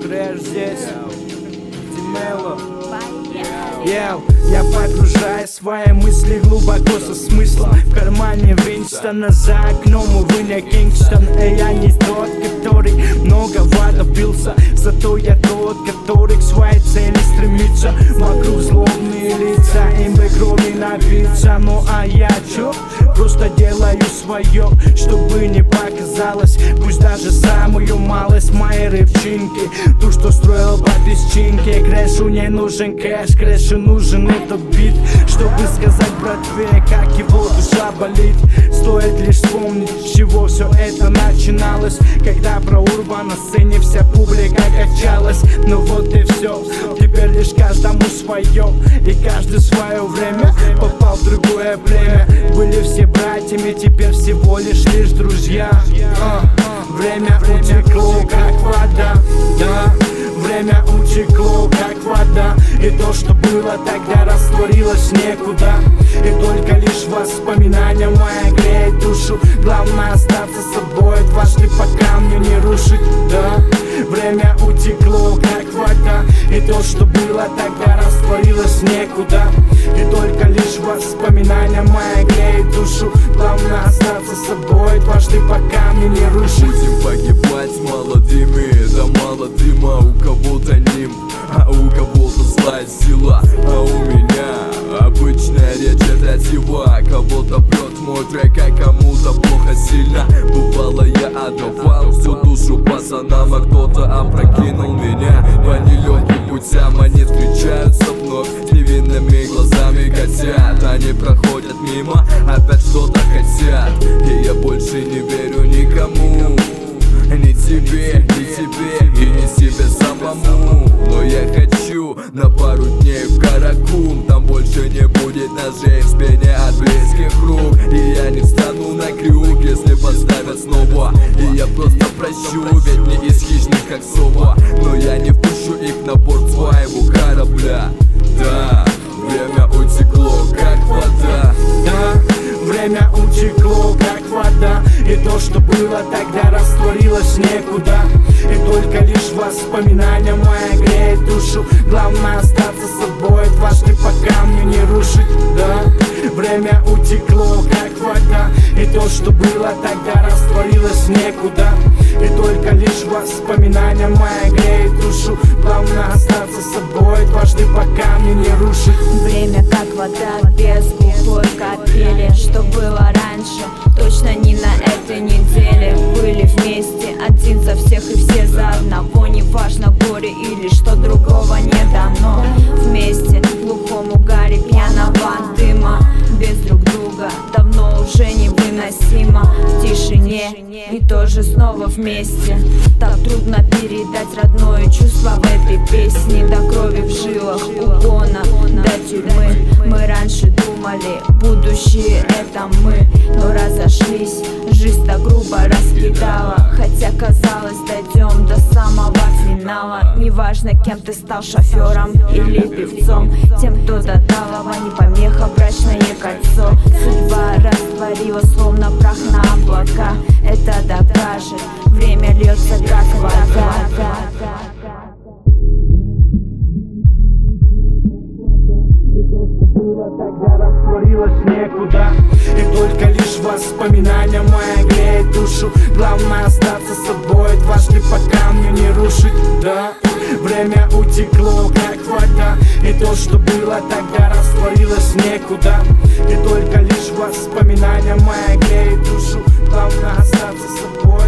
Крэш здесь, Димело. Я погружаю свои мысли глубоко со смыслом. В кармане Винстона, за окном увы Кингстон. И я не тот, который многого добился, зато я тот, который к своей цели стремится. Вокруг злобные лица, им бы крови напиться. Ну а я чё? Просто делаю свое, чтобы не показалось. Пусть даже самую малость моей рыбчинки, ту, что строил по песчинке. Крэшу не нужен кэш, Крэшу нужен этот бит, чтобы сказать братве, как его душа болит. Стоит лишь вспомнить, с чего все это начиналось, когда про урбан на сцене вся публика качалась. Ну вот и все, теперь лишь каждому свое, и каждый в свое время попал в другое племя. Были все братьями, теперь всего лишь друзья. Время утекло, как вода, да. Время утекло, как вода. И то, что было тогда, растворилось некуда. И только лишь воспоминания мои греют душу. Главное остаться собой, дважды по камню не рушить, да. Время утекло, как вода. И то, что было тогда, растворилось некуда. И только лишь воспоминания мои греют душу. Главное остаться собой, дважды по камню не рушить. Будем погибать молодыми, да мало дыма. У кого-то нимб, а у кого-то злая сила. А у меня обычная речь, это сила. Кого-то прет мой трек, а кому-то плохо сильно. Бывало я отдавал всю душу пацанам, а кто-то опрокинул меня по нелегким путям. Они встречаются вновь с невинными глазами котят. Они проходят мимо, опять что-то хотят. И я больше не верю никому, ни тебе, и не себе самому. Но я хочу на пару дней в Каракум. Там больше не будет ножей в спине от близких рук. И я не встану на крюк, если поставят снова. И я просто прощу, ведь не из хищных как сова. Но я не впущу их на борт своего корабля. Да, время утекло, как вода. Да, время утекло, как вода. И то, что было тогда, растворилось некуда. И только лишь воспоминания мои греют душу. Главное остаться собой, дважды по камню не рушить, да. Время утекло, как вода. И то, что было тогда, растворилось некуда. И только лишь воспоминания мои греют душу. Главное остаться собой, дважды по камню не рушить. Время как вода, без глухой капели. Что было раньше, точно не на этой неделе. Были вместе, один за всех и все за одного. Неважно горе или что другого не дано. Вместе в глухом угаре пьяного дыма. Без друг друга давно уже невыносимо. В тишине и тоже снова вместе. Так трудно передать родное чувство в этой песне. До крови в жилах, угона, до тюрьмы. Мы раньше думали, будущее это мы. Но разошлись, жизнь так грубо раскидала. Хотя казалось, дойдем до самого финала. Неважно, кем ты стал, шофером или певцом. Тем, кто до талого, не помеха, брачное кольцо. Судьба растворила, словно прах на облака. Это докажет, время льется как вода. Тогда растворилось некуда. И только лишь воспоминания мои греют душу. Главное остаться собой, дважды по камню не рушить, да. Время утекло, как вода. И то, что было тогда, растворилось некуда. И только лишь воспоминания мои греют душу. Главное остаться собой.